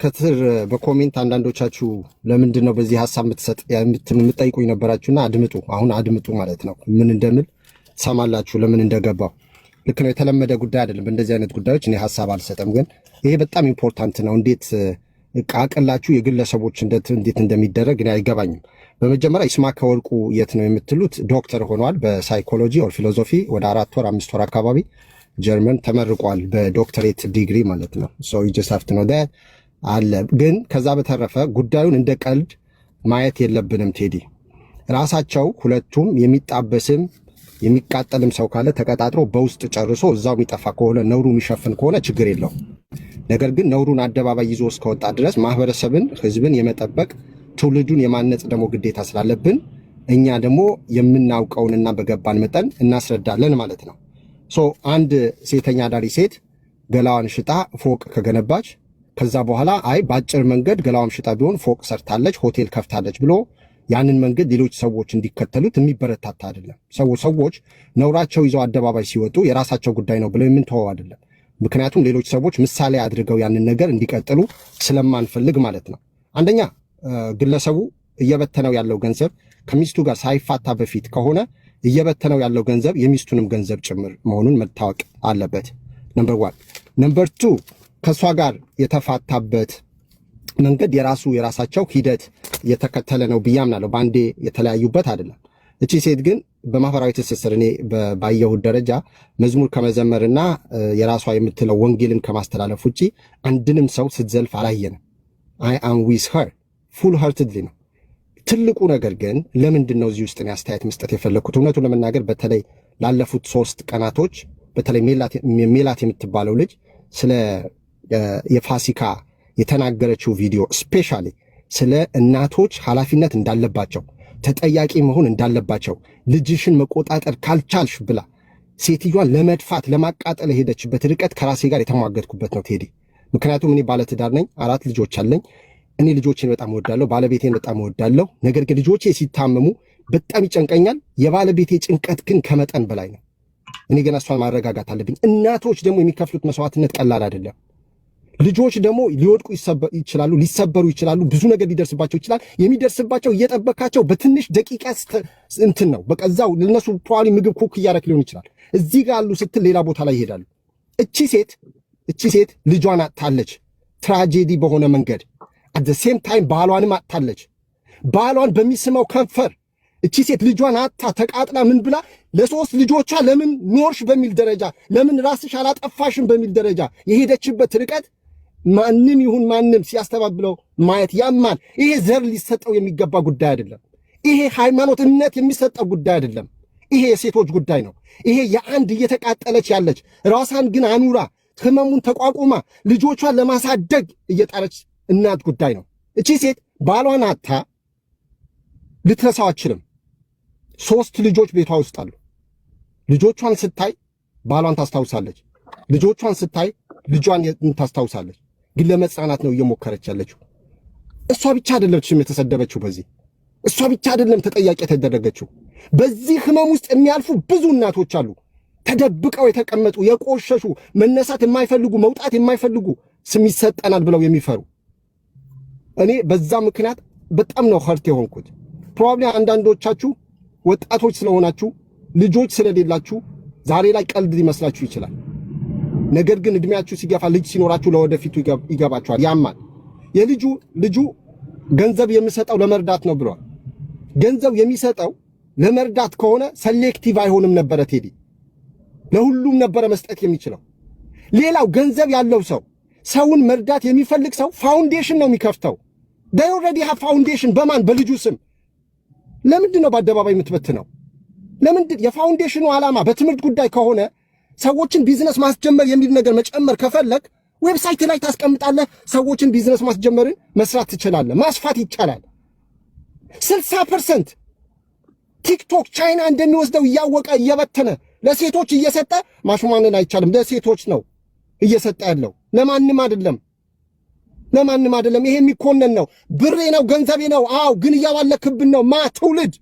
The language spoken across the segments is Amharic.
ከስር በኮሜንት አንዳንዶቻችሁ ለምንድን ነው በዚህ ሐሳብ የምትጠይቁኝ ነበራችሁና አድምጡ። አሁን አድምጡ ማለት ነው። ምን እንደምል ሰማላችሁ፣ ለምን እንደገባው። ልክ ነው። የተለመደ ጉዳይ አይደለም። በእንደዚህ አይነት ጉዳዮች እኔ ሐሳብ አልሰጥም፣ ግን ይሄ በጣም ኢምፖርታንት ነው። እንዴት ቃቅላችሁ የግለሰቦች እንዴት እንደሚደረግ እኔ አይገባኝም። በመጀመሪያ ይስማዕከ ወርቁ የት ነው የምትሉት? ዶክተር ሆኗል በሳይኮሎጂ ኦር ፊሎዞፊ ወደ 4 ወር 5 ወር አካባቢ ጀርመን ተመርቋል፣ በዶክተሬት ዲግሪ ማለት ነው። ሶ ዩ ጀስት ሃቭ ቱ ኖ ዳት አለ። ግን ከዛ በተረፈ ጉዳዩን እንደ ቀልድ ማየት የለብንም ቴዲ። ራሳቸው ሁለቱም የሚጣበስም የሚቃጠልም ሰው ካለ ተቀጣጥሮ በውስጥ ጨርሶ እዛው የሚጠፋ ከሆነ ነውሩ የሚሸፍን ከሆነ ችግር የለውም። ነገር ግን ነውሩን አደባባይ ይዞ እስከወጣ ድረስ ማህበረሰብን፣ ህዝብን የመጠበቅ ትውልዱን የማነጽ ደግሞ ግዴታ ስላለብን እኛ ደግሞ የምናውቀውንና በገባን መጠን እናስረዳለን ማለት ነው። ሶ አንድ ሴተኛ አዳሪ ሴት ገላዋን ሽጣ ፎቅ ከገነባች ከዛ በኋላ አይ በአጭር መንገድ ገላዋን ሽጣ ቢሆን ፎቅ ሰርታለች፣ ሆቴል ከፍታለች ብሎ ያንን መንገድ ሌሎች ሰዎች እንዲከተሉት የሚበረታታ አይደለም። ሰዎች ነውራቸው ይዘው አደባባይ ሲወጡ የራሳቸው ጉዳይ ነው ብለው የምንተወው አይደለም። ምክንያቱም ሌሎች ሰዎች ምሳሌ አድርገው ያንን ነገር እንዲቀጥሉ ስለማንፈልግ ማለት ነው። አንደኛ ግለሰቡ እየበተነው ያለው ገንዘብ ከሚስቱ ጋር ሳይፋታ በፊት ከሆነ እየበተነው ያለው ገንዘብ የሚስቱንም ገንዘብ ጭምር መሆኑን መታወቅ አለበት። ነምበር 1 ነምበር 2 ከሷ ጋር የተፋታበት መንገድ የራሳቸው ሂደት የተከተለ ነው ብዬ አምናለሁ። ባንዴ የተለያዩበት አይደለም። እቺ ሴት ግን በማህበራዊ ትስስር እኔ ባየሁት ደረጃ መዝሙር ከመዘመርና የራሷ የምትለው ወንጌልን ከማስተላለፍ ውጪ አንድንም ሰው ስትዘልፍ አላየንም። አይ አም ዊዝ ሄር ፉል ሃርትድሊ ነው። ትልቁ ነገር ግን ለምንድን ነው እዚህ ውስጥ እኔ አስተያየት መስጠት የፈለግኩት? እውነቱን ለመናገር በተለይ ላለፉት 3 ቀናቶች በተለይ ሜላት የምትባለው ልጅ ስለ የፋሲካ የተናገረችው ቪዲዮ ስፔሻሊ ስለ እናቶች ኃላፊነት እንዳለባቸው ተጠያቂ መሆን እንዳለባቸው ልጅሽን መቆጣጠር ካልቻልሽ ብላ ሴትዮዋን ለመድፋት ለማቃጠል የሄደችበት ርቀት ከራሴ ጋር የተሟገድኩበት ነው ቴዲ። ምክንያቱም እኔ ባለትዳር ነኝ፣ 4 ልጆች አለኝ። እኔ ልጆቼን በጣም እወዳለሁ፣ ባለቤቴን በጣም እወዳለሁ። ነገር ግን ልጆቼ ሲታመሙ በጣም ይጨንቀኛል። የባለቤቴ ጭንቀት ግን ከመጠን በላይ ነው። እኔ ገና እሷን ማረጋጋት አለብኝ። እናቶች ደግሞ የሚከፍሉት መስዋዕትነት ቀላል አይደለም። ልጆች ደግሞ ሊወድቁ ይችላሉ፣ ሊሰበሩ ይችላሉ፣ ብዙ ነገር ሊደርስባቸው ይችላል። የሚደርስባቸው እየጠበካቸው በትንሽ ደቂቃ እንትን ነው። በቃ እዛው ለነሱ ፕሮባብሊ ምግብ ኩክ እያደረክ ሊሆን ይችላል። እዚህ ጋር አሉ ስትል ሌላ ቦታ ላይ ይሄዳሉ። እቺ ሴት ልጇን አጥታለች፣ ትራጄዲ በሆነ መንገድ። አት ዘ ሴም ታይም ባሏንም አጥታለች። ባሏን በሚስመው ከንፈር እቺ ሴት ልጇን አጥታ ተቃጥላ ምን ብላ ለ3 ልጆቿ ለምን ኖርሽ በሚል ደረጃ ለምን ራስሽ አላጠፋሽም በሚል ደረጃ የሄደችበት ርቀት ማንም ይሁን ማንም ሲያስተባብለው ማየት ያማል። ይሄ ዘር ሊሰጠው የሚገባ ጉዳይ አይደለም። ይሄ ሃይማኖት፣ እምነት የሚሰጠው ጉዳይ አይደለም። ይሄ የሴቶች ጉዳይ ነው። ይሄ የአንድ እየተቃጠለች ያለች ራሷን ግን አኑራ ህመሙን ተቋቁማ ልጆቿን ለማሳደግ እየጣረች እናት ጉዳይ ነው። እቺ ሴት ባሏን አታ ልትረሳው አትችልም። 3 ልጆች ቤቷ ውስጥ አሉ። ልጆቿን ስታይ ባሏን ታስታውሳለች። ልጆቿን ስታይ ልጇን ታስታውሳለች። ግን ለመጽናናት ነው እየሞከረች ያለችው። እሷ ብቻ አይደለችም የተሰደበችው። እሷ ብቻ አይደለም ተጠያቂ የተደረገችው። በዚህ ህመም ውስጥ የሚያልፉ ብዙ እናቶች አሉ። ተደብቀው የተቀመጡ የቆሸሹ፣ መነሳት የማይፈልጉ፣ መውጣት የማይፈልጉ፣ ስም ይሰጠናል ብለው የሚፈሩ። እኔ በዛ ምክንያት በጣም ነው ኸርት የሆንኩት። ፕሮባብሊ አንዳንዶቻችሁ ወጣቶች ስለሆናችሁ ልጆች ስለሌላችሁ ዛሬ ላይ ቀልድ ሊመስላችሁ ይችላል። ነገር ግን እድሜያችሁ ሲገፋ ልጅ ሲኖራችሁ ለወደፊቱ ይገባችኋል። ያማል። ልጁ ገንዘብ የሚሰጠው ለመርዳት ነው ብሏል። ገንዘብ የሚሰጠው ለመርዳት ከሆነ ሰሌክቲቭ አይሆንም ነበረ ቴዲ። ለሁሉም ነበረ መስጠት የሚችለው። ሌላው ገንዘብ ያለው ሰው ሰውን መርዳት የሚፈልግ ሰው ፋውንዴሽን ነው የሚከፍተው። they already have foundation በማን በልጁ ስም። ለምንድን ነው በአደባባይ የምትበትነው? ለምንድን? የፋውንዴሽኑ ዓላማ በትምህርት ጉዳይ ከሆነ ሰዎችን ቢዝነስ ማስጀመር የሚል ነገር መጨመር ከፈለግ ዌብሳይት ላይ ታስቀምጣለህ። ሰዎችን ቢዝነስ ማስጀመርን መስራት ትችላለህ፣ ማስፋት ይቻላል። 60% ቲክቶክ ቻይና እንደሚወስደው እያወቀ እየበተነ ለሴቶች እየሰጠ ማሽማንን አይቻልም። ለሴቶች ነው እየሰጠ ያለው፣ ለማንም አይደለም። ይሄ የሚኮነን ነው። ብሬ ነው፣ ገንዘቤ ነው። አዎ፣ ግን እያባለክብን ነው። ትውልድ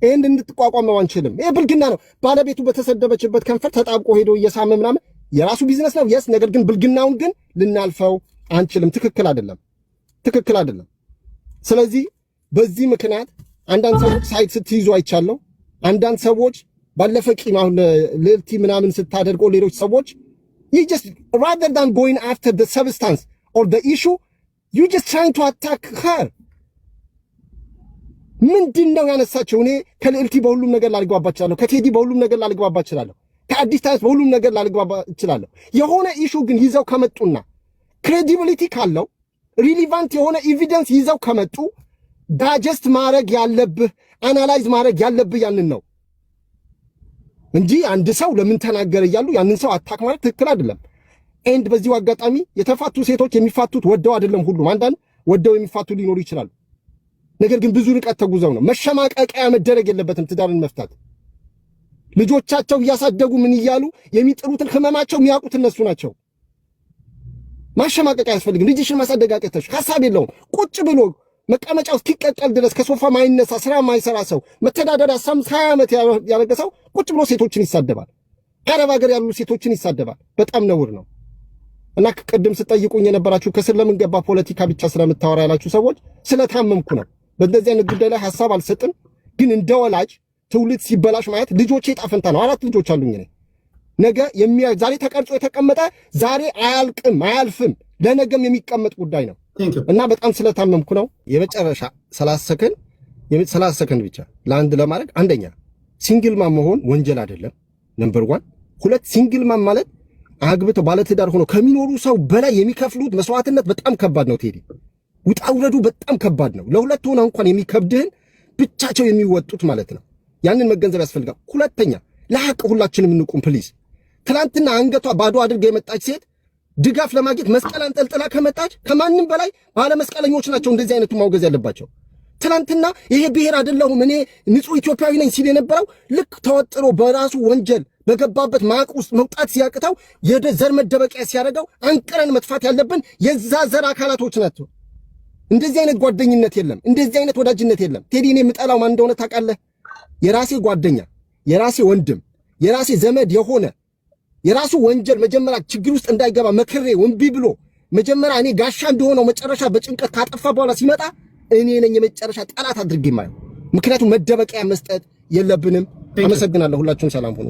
ይሄን እንድትቋቋመው አንችልም። ይሄ ብልግና ነው። ባለቤቱ በተሰደበችበት ከንፈር ተጣብቆ ሄዶ እየሳመ ምናምን የራሱ ቢዝነስ ነው። የስ ነገር ግን ብልግናውን ግን ልናልፈው አንችልም። ትክክል አይደለም። ትክክል አይደለም። ስለዚህ በዚህ ምክንያት አንዳንድ ሰዎች ሳይት ስትይዙ አይቻለሁ። አንዳንድ ሰዎች ባለፈ ቂም አሁን ልዕልቲ ምናምን ስታደርገው ሌሎች ሰዎች you just rather than going after the substance or the issue you just trying to attack her ምንድነው ያነሳቸው? እኔ ከልዕልቲ በሁሉም ነገር ላልግባባ እችላለሁ፣ ከቴዲ በሁሉም ነገር ላልግባባ እችላለሁ፣ ከአዲስ ታይምስ በሁሉም ነገር ላልግባባ እችላለሁ። የሆነ ኢሹ ግን ይዘው ከመጡና ክሬዲቢሊቲ ካለው ሪሊቫንት የሆነ ኤቪደንስ ይዘው ከመጡ ዳጀስት ማድረግ ያለብህ አናላይዝ ማድረግ ያለብህ ያንን ነው እንጂ አንድ ሰው ለምን ተናገረ እያሉ ያንን ሰው አታክ ማለት ትክክል አይደለም። ኤንድ በዚሁ አጋጣሚ የተፋቱ ሴቶች የሚፋቱት ወደው አይደለም። ሁሉም አንዳንድ ወደው የሚፋቱ ሊኖሩ ይችላሉ። ነገር ግን ብዙ ርቀት ተጉዘው ነው። መሸማቀቂያ መደረግ የለበትም ትዳርን መፍታት። ልጆቻቸው እያሳደጉ ምን እያሉ የሚጥሩትን ህመማቸው የሚያውቁት እነሱ ናቸው። ማሸማቀቂያ አያስፈልግም። ልጅሽን ማሳደግ አቅተሽ ሐሳብ የለውም ቁጭ ብሎ መቀመጫው እስኪቀቀል ድረስ ከሶፋ ማይነሳ ስራ ማይሰራ ሰው መተዳደሪያ 20 ዓመት ያለገሰው ቁጭ ብሎ ሴቶችን ይሳደባል። አረብ ሀገር ያሉ ሴቶችን ይሳደባል። በጣም ነውር ነው። እና ቅድም ስጠይቁኝ የነበራችሁ ከስር ለምን ገባ ፖለቲካ ብቻ ስለምታወራ ያላችሁ ሰዎች ስለታመምኩ ነው። በእንደዚህ አይነት ጉዳይ ላይ ሐሳብ አልሰጥም። ግን እንደ ወላጅ ትውልድ ሲበላሽ ማየት ልጆቼ ጣፈንታ ነው። 4 ልጆች አሉኝ እኔ። ነገ ዛሬ ተቀርጾ የተቀመጠ ዛሬ አያልቅም አያልፍም፣ ለነገም የሚቀመጥ ጉዳይ ነው። እና በጣም ስለታመምኩ ነው። የመጨረሻ 30 ሰከንድ ብቻ ለአንድ ለማድረግ አንደኛ ሲንግል ማም መሆን ወንጀል አይደለም። ነምበር 1 2 ሲንግል ማም ማለት አግብተው ባለትዳር ሆኖ ከሚኖሩ ሰው በላይ የሚከፍሉት መስዋዕትነት በጣም ከባድ ነው። ቴዲ ውጣ ውረዱ በጣም ከባድ ነው። ለሁለት ሆነ እንኳን የሚከብድህን ብቻቸው የሚወጡት ማለት ነው። ያንን መገንዘብ ያስፈልጋል። ሁለተኛ ለሐቅ ሁላችንም እንቁም ፕሊዝ። ትላንትና አንገቷ ባዶ አድርጋ የመጣች ሴት ድጋፍ ለማግኘት መስቀል አንጠልጥላ ከመጣች ከማንም በላይ ባለ መስቀለኞች ናቸው እንደዚህ አይነቱ ማውገዝ ያለባቸው። ትላንትና ይሄ ብሔር አይደለሁም እኔ ንጹህ ኢትዮጵያዊ ነኝ ሲል የነበረው ልክ ተወጥሮ በራሱ ወንጀል በገባበት ማቅ ውስጥ መውጣት ሲያቅተው የዘር መደበቂያ ሲያደርገው አንቀረን መጥፋት ያለብን የዛ ዘር አካላቶች ናቸው። እንደዚህ አይነት ጓደኝነት የለም፣ እንደዚህ አይነት ወዳጅነት የለም። ቴዲ እኔ የምጠላው ማን እንደሆነ ታውቃለህ? የራሴ ጓደኛ፣ የራሴ ወንድም፣ የራሴ ዘመድ የሆነ የራሱ ወንጀል መጀመሪያ ችግር ውስጥ እንዳይገባ መክሬ እምቢ ብሎ መጀመሪያ እኔ ጋሻ እንደሆነው መጨረሻ በጭንቀት ካጠፋ በኋላ ሲመጣ እኔ ነኝ የመጨረሻ ጠላት አድርጌ ማየው። ምክንያቱም መደበቂያ መስጠት የለብንም። አመሰግናለሁ። ሁላችሁም ሰላም ሁኑ።